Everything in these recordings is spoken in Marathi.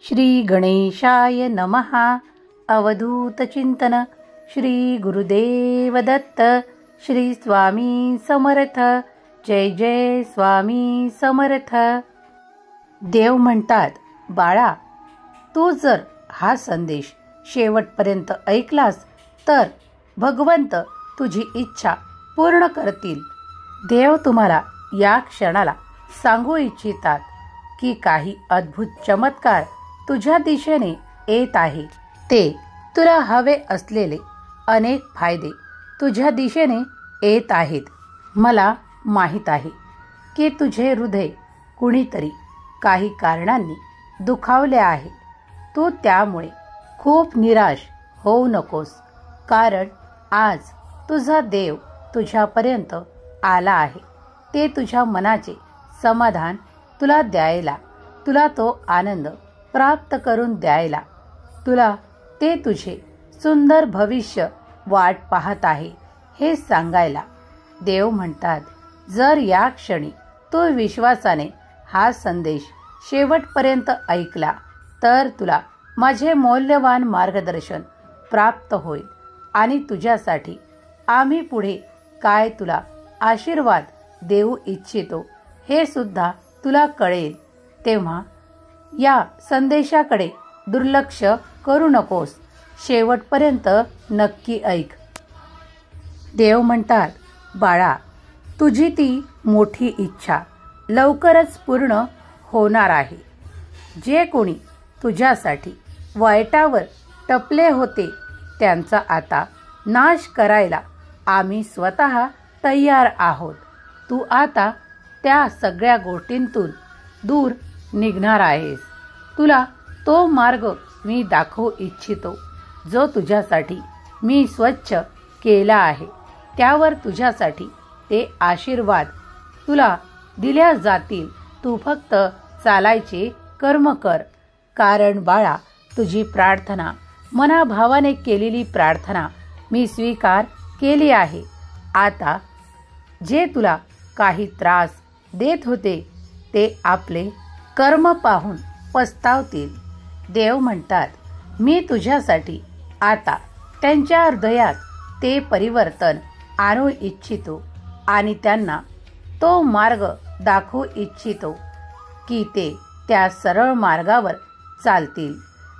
श्री गणेशाय नमः. अवधूत चिंतन. श्री गुरुदेव दत्त. श्री स्वामी समर्थ. जय जय स्वामी समर्थ. देव म्हणतात, बाळा, तू जर हा संदेश शेवटपर्यंत ऐकलास तर भगवंत तुझी इच्छा पूर्ण करतील. देव तुम्हाला या क्षणाला सांगू इच्छितात की काही अद्भुत चमत्कार तुझ्या दिशेने येत आहे. ते तुला हवे असलेले अनेक फायदे तुझ्या दिशेने येत आहेत. मला माहीत आहे की तुझे हृदय कुणीतरी काही कारणांनी दुखावले आहे. तू त्यामुळे खूप निराश होऊ नकोस, कारण आज तुझा देव तुझ्यापर्यंत आला आहे. ते तुझ्या मनाचे समाधान तुला द्यायला, तुला तो आनंद प्राप्त करून द्यायला, तुला ते तुझे सुंदर भविष्य वाट पाहत आहे हे सांगायला. देव म्हणतात, जर या क्षणी तू विश्वासाने हा संदेश शेवटपर्यंत ऐकला तर तुला माझे मौल्यवान मार्गदर्शन प्राप्त होईल आणि तुझ्यासाठी आम्ही पुढे काय तुला आशीर्वाद देऊ इच्छितो हे सुद्धा तुला कळेल. तेव्हा या संदेशाकडे दुर्लक्ष करू नकोस, शेवटपर्यंत नक्की ऐक. देव म्हणतात, बाळा, तुझी ती मोठी इच्छा लवकरच पूर्ण होणार आहे. जे कोणी तुझ्यासाठी वाईटावर टपले होते त्यांचा आता नाश करायला आम्ही स्वतः तयार आहोत. तू आता त्या सगळ्या गोष्टींतून दूर निघणार आहेस. तुला तो मार्ग मी दाखवू इच्छितो जो तुझ्यासाठी मी स्वच्छ केला आहे. त्यावर तुझ्यासाठी ते आशीर्वाद तुला दिल्या जातील. तू फक्त चालायचे कर्म कर, कारण बाळा, तुझी प्रार्थना, मनाभावाने केलेली प्रार्थना मी स्वीकार केली आहे. आता जे तुला काही त्रास देत होते ते आपले कर्म पाहून पस्तावतील. देव म्हणतात, मी तुझ्यासाठी आता त्यांच्या हृदयात ते परिवर्तन आणू इच्छितो आणि त्यांना तो मार्ग दाखवू इच्छितो की ते त्या सरळ मार्गावर चालतील.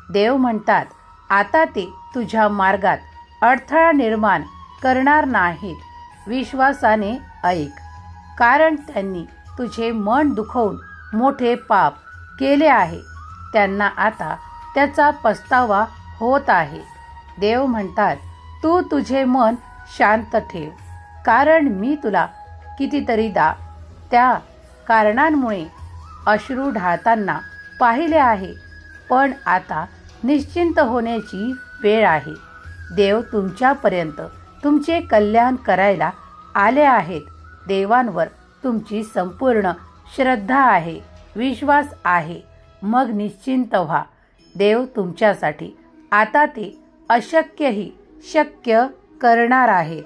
देव म्हणतात, आता ते तुझ्या मार्गात अडथळा निर्माण करणार नाहीत. विश्वासाने ऐक, कारण त्यांनी तुझे मन दुखवून मोठे पाप केले आहे. त्यांना आता त्याचा पस्तावा होत आहे. देव म्हणतात, तू तुझे मन शांत ठेव, कारण मी तुला कितीतरीदा त्या कारणांमुळे अश्रू ढाळताना पाहिले आहे. पण आता निश्चिंत होण्याची वेळ आहे. देव तुमच्यापर्यंत तुमचे कल्याण करायला आले आहेत. देवांवर तुमची संपूर्ण श्रद्धा आहे, विश्वास आहे. मग निश्चिंत व्हा. देव तुमच्यासाठी आता ते अशक्यही शक्य करणार आहेत.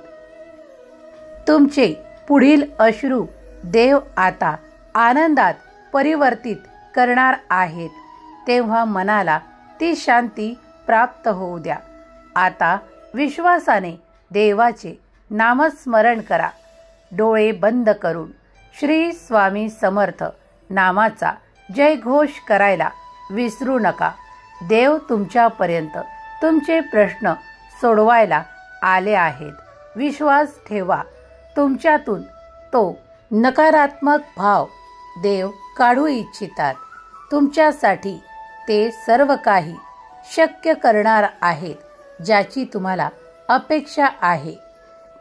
तुमचे पुढील अश्रू देव आता आनंदात परिवर्तित करणार आहेत. तेव्हा मनाला ती शांती प्राप्त होऊ द्या. आता विश्वासाने देवाचे नामस्मरण करा. डोळे बंद करून श्री स्वामी समर्थ नामाचा जयघोष करायला विसरू नका. देव तुमच्यापर्यंत तुमचे प्रश्न सोडवायला आले आहेत. विश्वास ठेवा. तुमच्यातून तो नकारात्मक भाव देव काढू इच्छितात. तुमच्यासाठी ते सर्व काही शक्य करणार आहेत ज्याची तुम्हाला अपेक्षा आहे.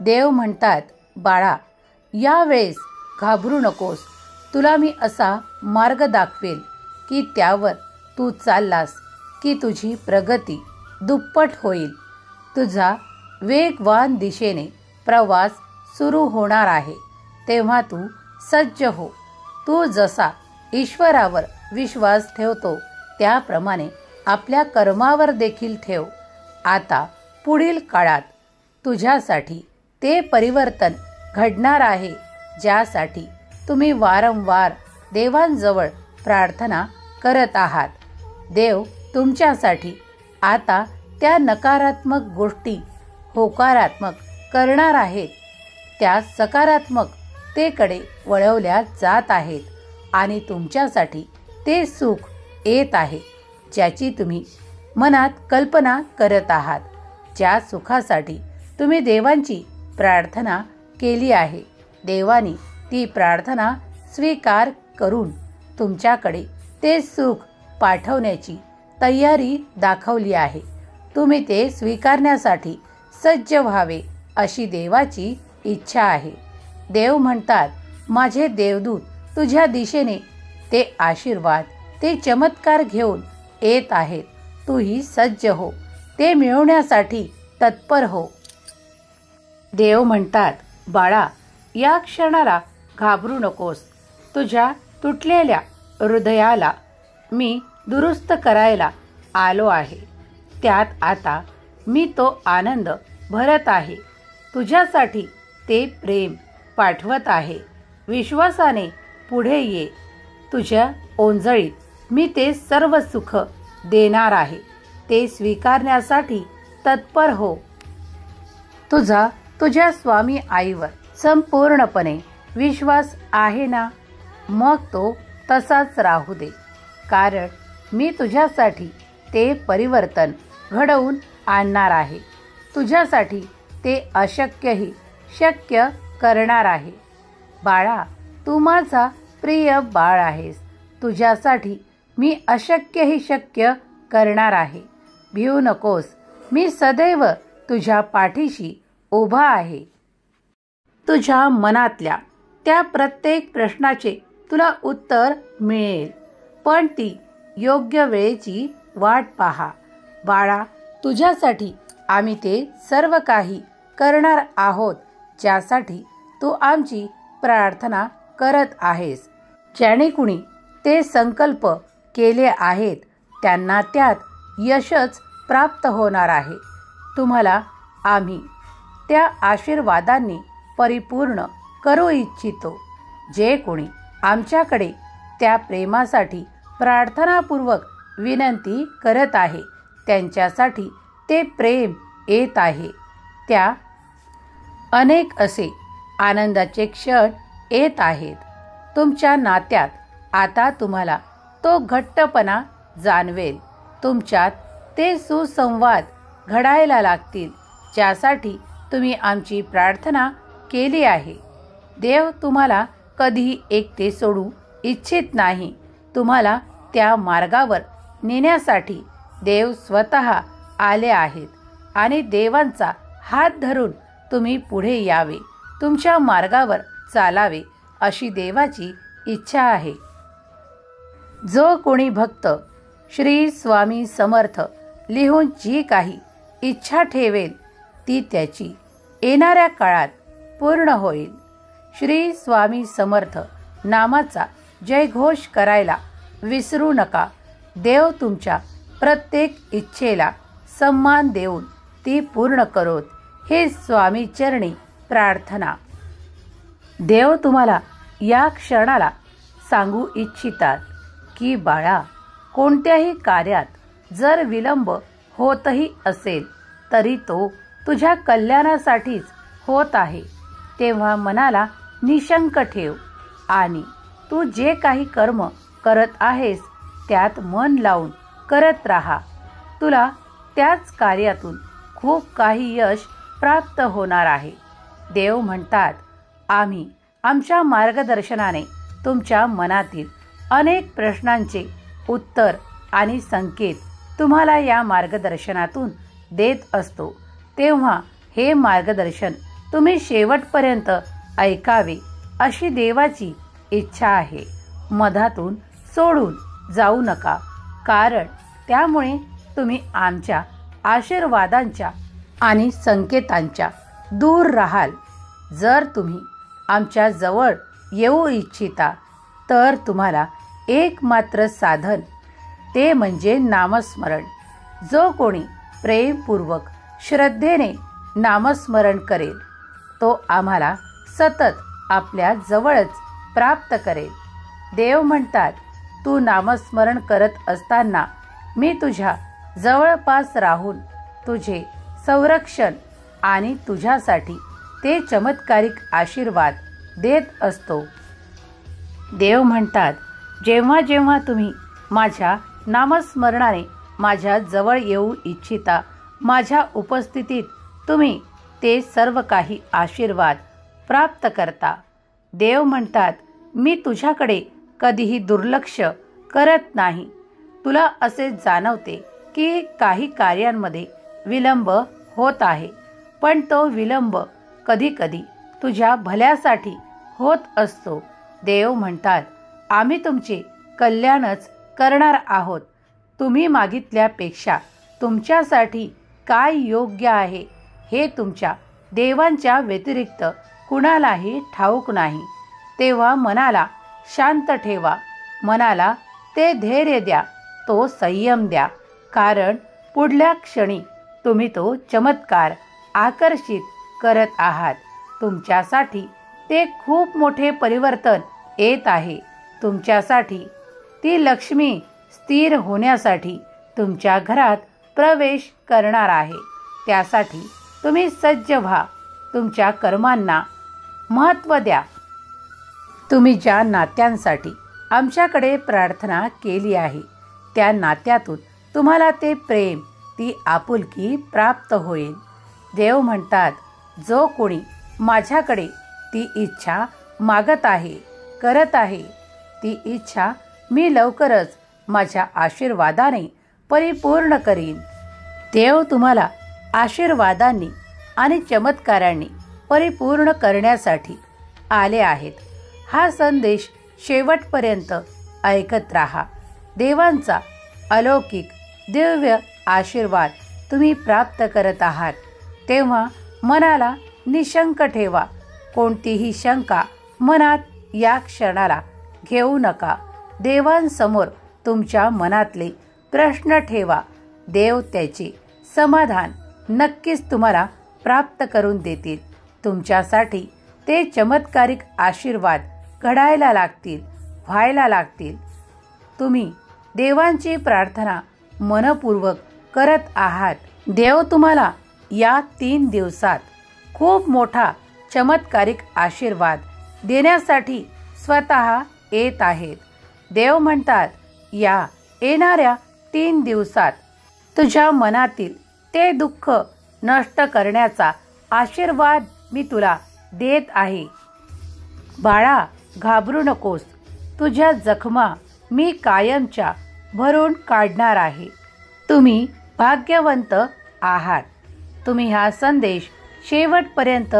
देव म्हणतात, बाळा, यावेळेस घाबरू नकोस. तुला मी असा मार्ग दाखवेल की त्यावर तू चाललास की तुझी प्रगती दुप्पट होईल. तुझा वेगवान दिशेने प्रवास सुरू होणार आहे. तेव्हा तू सज्ज हो. तू जसा ईश्वरावर विश्वास ठेवतो त्याप्रमाणे आपल्या कर्मावर देखील ठेव. आता पुढील काळात तुझ्यासाठी ते परिवर्तन घडणार आहे ज्यासाठी तुम्ही वारंवार देवांजवळ प्रार्थना करत आहात. देव तुमच्यासाठी आता त्या नकारात्मक गोष्टी होकारात्मक करणार आहेत, त्या सकारात्मकतेकडे वळवल्या जात आहेत आणि तुमच्यासाठी ते सुख येत आहे ज्याची तुम्ही मनात कल्पना करत आहात. ज्या सुखासाठी तुम्ही देवांची प्रार्थना केली आहे, देवानी ती प्रार्थना स्वीकार करून तुमच्याकडे ते सुख पाठवण्याची तयारी दाखवली आहे. तुम्ही ते स्वीकारण्यासाठी सज्ज व्हावे अशी देवाची इच्छा आहे. देव म्हणतात, माझे देवदूत तुझ्या दिशेने ते आशीर्वाद, ते चमत्कार घेऊन येत आहेत. तूही सज्ज हो, ते मिळवण्यासाठी तत्पर हो. देव म्हणतात, बाळा, या क्षणाला घाबरू नकोस. तुझ्या तुटलेल्या हृदयाला मी दुरुस्त करायला आलो आहे. त्यात आता मी तो आनंद भरत आहे. तुझ्यासाठी ते प्रेम पाठवत आहे. विश्वासाने पुढे ये. तुझ्या ओंजळीत मी ते सर्व सुख देणार आहे. ते स्वीकारण्यासाठी तत्पर हो. तुझ्या स्वामी आईवर संपूर्णपणे विश्वास आहे ना? मग तो तसाच राहू दे, कारण मी तुझ्यासाठी ते परिवर्तन घडवून आणणार आहे. तुझ्यासाठी ते अशक्यही शक्य करणार आहे. बाळा, तू माझा प्रिय बाळ आहेस. तुझ्यासाठी मी अशक्यही शक्य करणार आहे. भिवू नकोस, मी सदैव तुझ्या पाठीशी उभा आहे. तुझ्या मनातल्या त्या प्रत्येक प्रश्नाचे तुला उत्तर मिळेल, पण ती योग्य वेळेची वाट पहा. बाळा, तुझ्यासाठी आम्ही ते सर्व काही करणार आहोत ज्यासाठी तू आमची प्रार्थना करत आहेस. ज्याने कुणी ते संकल्प केले आहेत त्यांना त्यात यशच प्राप्त होणार आहे. तुम्हाला आम्ही त्या आशीर्वादांनी परिपूर्ण करू इच्छितो. जे कोणी आमच्याकडे त्या प्रेमासाठी प्रार्थनापूर्वक विनंती करत आहे त्यांच्यासाठी ते प्रेम येत आहे. त्या अनेक असे आनंदाचे क्षण येत आहेत. तुमच्या नात्यात आता तुम्हाला तो घट्टपणा जाणवेल. तुमच्यात ते सुसंवाद घडायला लागतील ज्यासाठी तुम्ही आमची प्रार्थना केली आहे. देव तुम्हाला कधीही एकटे सोडू इच्छित नाही. तुम्हाला त्या मार्गावर नेण्यासाठी देव स्वतः आले आहेत आणि देवांचा हात धरून तुम्ही पुढे यावे, तुमच्या मार्गावर चालावे अशी देवाची इच्छा आहे. जो कोणी भक्त श्री स्वामी समर्थ लिहून जी काही इच्छा ठेवेल ती त्याची येणाऱ्या काळात पूर्ण होईल. श्री स्वामी समर्थ नामाचा जयघोष करायला विसरू नका. देव तुमच्या प्रत्येक इच्छेला सम्मान देऊन ती पूर्ण करोत, हे स्वामी चरणी प्रार्थना. देव तुम्हाला या क्षणाला सांगू इच्छितात की बाळा, कोणत्याही कार्यात जर विलंब होतही असेल तरी तो तुझ्या कल्याणासाठीच होत आहे. तेव्हा मनाला निशंक ठेव आणि तू जे काही कर्म करत आहेस त्यात मन लावून करत राहा. तुला त्याच कार्यातून खूप काही यश प्राप्त होणार आहे. देव म्हणतात, आम्ही आमच्या मार्गदर्शनाने तुमच्या मनातील अनेक प्रश्नांचे उत्तर आणि संकेत तुम्हाला या मार्गदर्शनातून देत असतो. तेव्हा हे मार्गदर्शन तुम्ही शेवटपर्यंत ऐकावे अशी देवाची इच्छा आहे. मधातून सोडून जाऊ नका, कारण त्यामुळे तुम्ही आमच्या आशीर्वादांच्या आणि संकेतांच्या दूर राहाल. जर तुम्ही आमच्या जवळ येऊ इच्छिता तर तुम्हाला एकमात्र साधन ते म्हणजे नामस्मरण. जो कोणी प्रेमपूर्वक श्रद्धेने नामस्मरण करेल तो आम्हाला सतत आपल्या जवळच प्राप्त करेल. देव म्हणतात, तू नामस्मरण करत असताना मी तुझ्या जवळपास राहून तुझे संरक्षण आणि तुझ्यासाठी ते चमत्कारिक आशीर्वाद देत असतो. देव म्हणतात, जेव्हा जेव्हा तुम्ही माझ्या नामस्मरणाने माझ्या जवळ येऊ इच्छिता, माझ्या उपस्थितीत तुम्ही ते सर्व काही आशीर्वाद प्राप्त करता. देव म्हणतात, मी तुझ्याकडे कधीही दुर्लक्ष करत नाही. तुला असे जाणवते की काही कार्यांमध्ये विलंब होत आहे, पण तो विलंब कधी कधी तुझ्या भल्यासाठी होत असतो. देव म्हणतात, आम्ही तुमचे कल्याणच करणार आहोत. तुम्ही मागितल्यापेक्षा तुमच्यासाठी काय योग्य आहे हे तुमच्या देवांच्या व्यतिरिक्त कुणालाही ठाऊक नाही. तेव्हा मनाला शांत ठेवा, मनाला ते धैर्य द्या, तो संयम द्या, कारण पुढल्या क्षणी तुम्ही तो चमत्कार आकर्षित करत आहात. तुमच्यासाठी ते खूप मोठे परिवर्तन येत आहे. तुमच्यासाठी ती लक्ष्मी स्थिर होण्यासाठी तुमच्या घरात प्रवेश करणार आहे. त्यासाठी तुम्ही सज्ज व्हा. तुमच्या कर्मांना महत्त्व द्या. तुम्ही ज्या नात्यांसाठी आमच्याकडे प्रार्थना केली आहे, त्या नात्यातून तुम्हाला ते प्रेम, ती आपुलकी प्राप्त होईल. देव म्हणतात, जो कोणी माझ्याकडे ती इच्छा मागत आहे, करत आहे, ती इच्छा मी लवकरच माझ्या आशीर्वादाने परिपूर्ण करीन. देव तुम्हाला आशीर्वादांनी आणि चमत्कारांनी परिपूर्ण करण्यासाठी आले आहेत. हा संदेश शेवटपर्यंत ऐकत राहा. देवांचा अलौकिक दिव्य आशीर्वाद तुम्ही प्राप्त करत आहात. तेव्हा मनाला निशंक ठेवा. कोणतीही शंका मनात या क्षणाला घेऊ नका. देवांसमोर तुमच्या मनातले प्रश्न ठेवा. देव त्याचे समाधान नक्कीच तुम्हाला प्राप्त करून देतील. तुमच्यासाठी ते चमत्कारिक आशीर्वाद घडायला लागतील, व्हायला लागतील. तुम्ही देवांची प्रार्थना मनपूर्वक करत आहात. देव तुम्हाला या 3 दिवसात खूप मोठा चमत्कारिक आशीर्वाद देण्यासाठी स्वतः येत आहेत. देव म्हणतात, या येणाऱ्या 3 दिवसात तुझ्या मनातील ते दुःख नष्ट करण्याचा आशीर्वाद मी तुला देत आहे. बाळा, घाबरू नकोस. तुझ्या जखमा मी कायमच्या भरून काढणार आहे. तुम्ही भाग्यवंत आहात. तुम्ही हा संदेश शेवटपर्यंत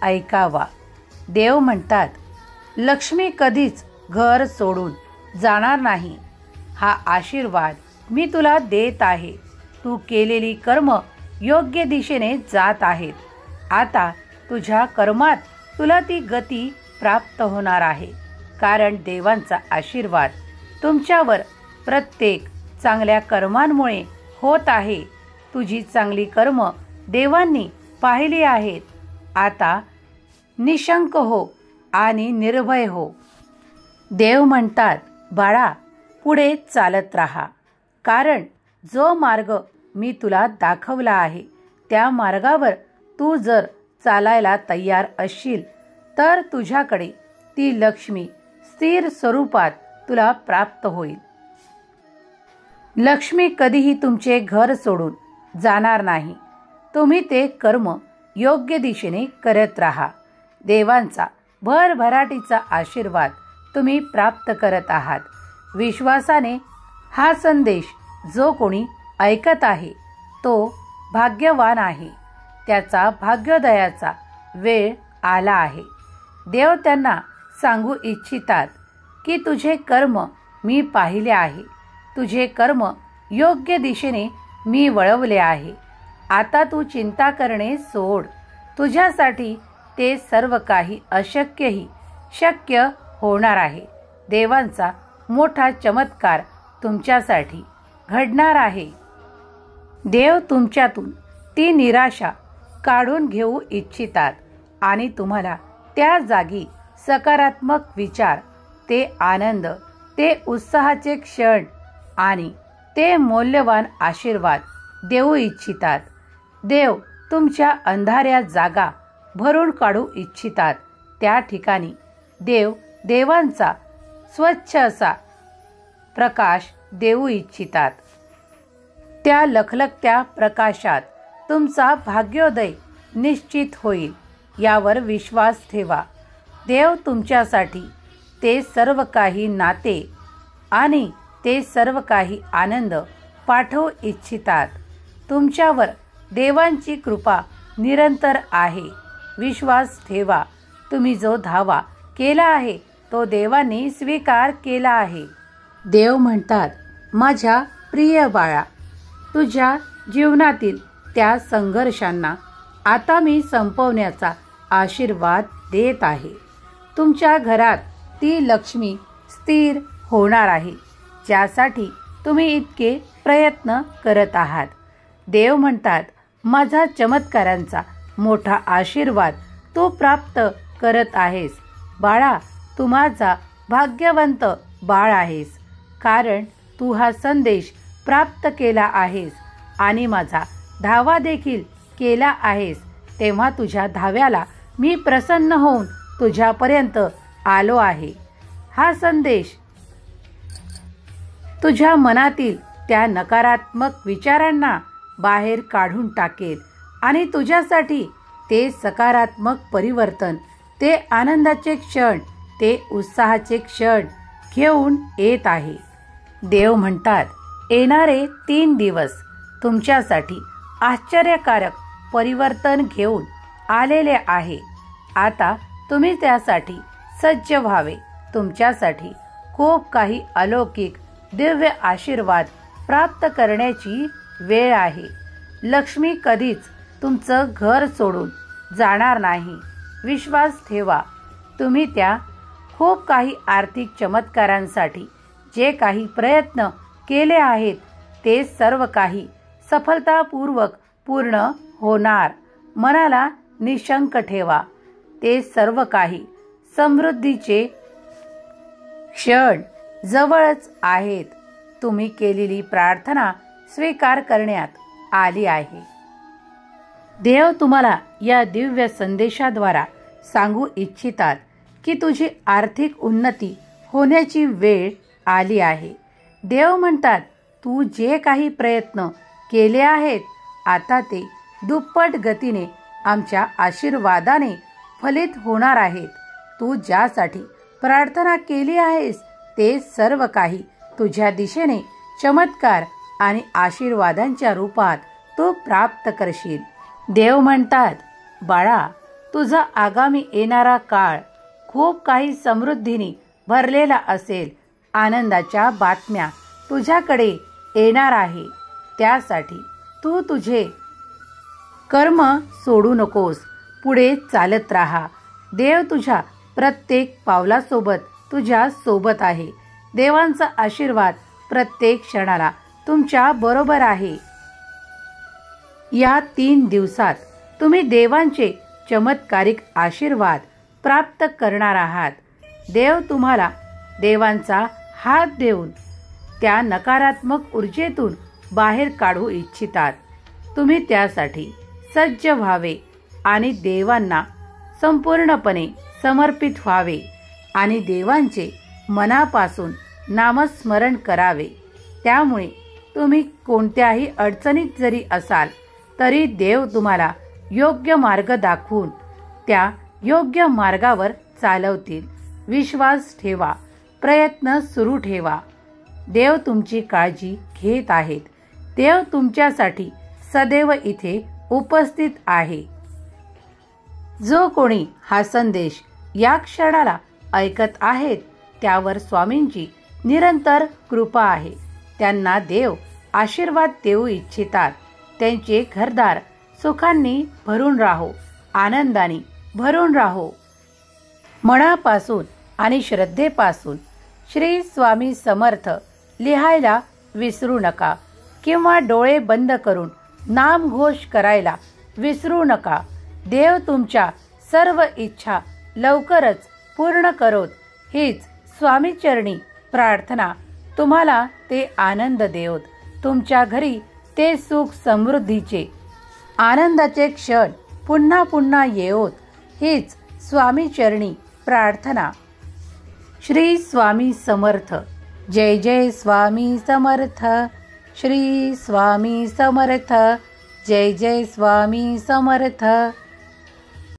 ऐकावा. देव म्हणतात, लक्ष्मी कधीच घर सोडून जाणार नाही. हा आशीर्वाद मी तुला देत आहे. तू केलेली कर्म योग्य दिशेने जात आहेत. आता तुझ्या कर्मात तुला ती गती प्राप्त होणार आहे, कारण देवांचा आशीर्वाद तुमच्यावर प्रत्येक चांगल्या कर्मांमुळे होत आहे. तुझी चांगली कर्म देवांनी पाहिली आहेत. आता निशंक हो आणि निर्भय हो. देव म्हणतात, बाळा, पुढे चालत राहा, कारण जो मार्ग मी तुला दाखवला आहे त्या मार्गावर तू जर चालायला तयार असशील तर तुझ्याकडे ती लक्ष्मी स्थिर स्वरूपात तुला प्राप्त होईल. लक्ष्मी कधीही तुमचे घर सोडून जाणार नाही. तुम्ही ते कर्म योग्य दिशेने करत राहा. देवांचा भरभराटीचा आशीर्वाद तुम्ही प्राप्त करत आहात. विश्वासाने हा संदेश जो कोणी ऐकत आहे तो भाग्यवान आहे. त्याचा भाग्योदयाचा वेळ आला आहे. देव त्यांना सांगू इच्छितात की तुझे कर्म मी पाहिले आहे. तुझे कर्म योग्य दिशेने मी वळवले आहे. आता तू चिंता करणे सोड. तुझ्यासाठी ते सर्व काही अशक्यही शक्य होणार आहे. देवांचा मोठा चमत्कार तुमच्यासाठी घडणार आहे. देव तुमच्यातून ती निराशा काढून घेऊ इच्छितात आणि तुम्हाला त्या जागी सकारात्मक विचार, ते आनंद, ते उत्साहाचे क्षण आणि ते मौल्यवान आशीर्वाद देऊ इच्छितात. देव तुमच्या अंधाऱ्या जागा भरून काढू इच्छितात. त्या ठिकाणी देव देवांचा स्वच्छ असा प्रकाश देऊ इच्छितात. त्या लखलखत्या प्रकाशात तुमचा भाग्योदय निश्चित होईल, यावर विश्वास ठेवा. देव तुमच्यासाठी ते सर्व काही नाते आणि ते सर्व काही आनंद पाठवू इच्छितात. तुमच्यावर देवांची कृपा निरंतर आहे. विश्वास ठेवा. तुम्ही जो धावा केला आहे तो देवांनी स्वीकार केला आहे. देव म्हणतात, माझ्या प्रिय बाळा, तुझ्या जीवनातील त्या संघर्षांना आता मी संपवण्याचा आशीर्वाद देत आहे. तुमच्या घरात ती लक्ष्मी स्थिर होणार आहे, ज्यासाठी तुम्ही इतके प्रयत्न करत आहात. देव म्हणतात, माझा चमत्कारांचा मोठा आशीर्वाद तू प्राप्त करत आहेस. बाळा, तू माझा भाग्यवंत बाळ आहेस, कारण तू हा संदेश प्राप्त केला आहेस आणि माझा धावा देखील केला आहेस. तेव्हा तुझ्या धाव्याला मी प्रसन्न होऊन तुझ्यापर्यंत आलो आहे. हा संदेश तुझ्या मनातील त्या नकारात्मक विचारांना बाहेर काढून टाकेल आणि तुझ्यासाठी ते सकारात्मक परिवर्तन, ते आनंदाचे क्षण, ते उत्साहाचे क्षण घेऊन येत आहे. देव म्हणतात, येणारे 3 दिवस तुमच्यासाठी आश्चर्यकारक परिवर्तन घेऊन आलेले आहे. आता तुम्ही त्यासाठी सज्ज व्हावे. तुमच्यासाठी खूप काही अलौकिक दिव्य आशीर्वाद प्राप्त करण्याची वेळ आहे. लक्ष्मी कधीच तुमचं घर सोडून जाणार नाही. विश्वास ठेवा. तुम्ही त्या खूप काही आर्थिक चमत्कारांसाठी जे काही प्रयत्न केले आहेत ते सर्व काही सफलतापूर्वक पूर्ण होणार. मनाला निशंक ठेवा. ते सर्व काही समृद्धीचे क्षण जवळच आहेत. तुम्ही केलेली प्रार्थना स्वीकार करण्यात आली आहे. देव तुम्हाला या दिव्य संदेशाद्वारा सांगू इच्छितात की तुझी आर्थिक उन्नती होण्याची वेळ आली आहे. देव म्हणतात, तू जे काही प्रयत्न केले आहेत आता ते दुप्पट गतीने आमच्या आशीर्वादाने फलित होणार आहेत. तू ज्यासाठी प्रार्थना केली आहेस ते सर्व काही तुझ्या दिशेने चमत्कार आणि आशीर्वादांच्या रूपात तू प्राप्त करशील. देव म्हणतात, बाळा, तुझा आगामी येणारा काळ खूप काही समृद्धीने भरलेला असेल. आनंदाच्या बातम्या तुझ्याकडे येणार आहे. त्यासाठी तू तुझे कर्म सोडू नकोस. पुढे चालत राहा. देव तुझ्या प्रत्येक पावलासोबत तुझ्या सोबत आहे. देवांचा आशीर्वाद प्रत्येक क्षणाला तुमच्या बरोबर आहे. या 3 दिवसात तुम्ही देवांचे चमत्कारिक आशीर्वाद प्राप्त करणार आहात. देव तुम्हाला देवांचा हात देऊन त्या नकारात्मक ऊर्जेतून बाहेर काढू इच्छितात. तुम्ही त्यासाठी सज्ज व्हावे आणि देवांना संपूर्णपणे समर्पित व्हावे आणि देवांचे मनापासून नामस्मरण करावे. त्यामुळे तुम्ही कोणत्याही अडचणीत जरी असाल तरी देव तुम्हाला योग्य मार्ग दाखवून त्या योग्य मार्गावर चालवतील. विश्वास ठेवा. प्रयत्न सुरू ठेवा. देव तुमची काळजी घेत आहेत. देव तुमच्यासाठी सदैव इथे उपस्थित आहे. जो कोणी हा संदेश या क्षणाला ऐकत आहेत त्यावर स्वामींची निरंतर कृपा आहे. त्यांना देव आशीर्वाद देऊ इच्छितात. त्यांचे घरदार सुखांनी भरून राहो, आनंदाने भरून राहो. मनापासून आणि श्रद्धेपासून श्री स्वामी समर्थ लिहायला विसरू नका किंवा डोळे बंद करून नामघोष करायला विसरू नका. देव तुमच्या सर्व इच्छा लवकरच पूर्ण करोत हीच स्वामीचरणी प्रार्थना. तुम्हाला ते आनंद देवोत. तुमच्या घरी ते सुख समृद्धीचे आनंदाचे क्षण पुन्हा पुन्हा येवोत हीच स्वामी चरणी प्रार्थना. श्री स्वामी समर्थ. जय जय स्वामी समर्थ. श्री स्वामी समर्थ. जय जय स्वामी समर्थ.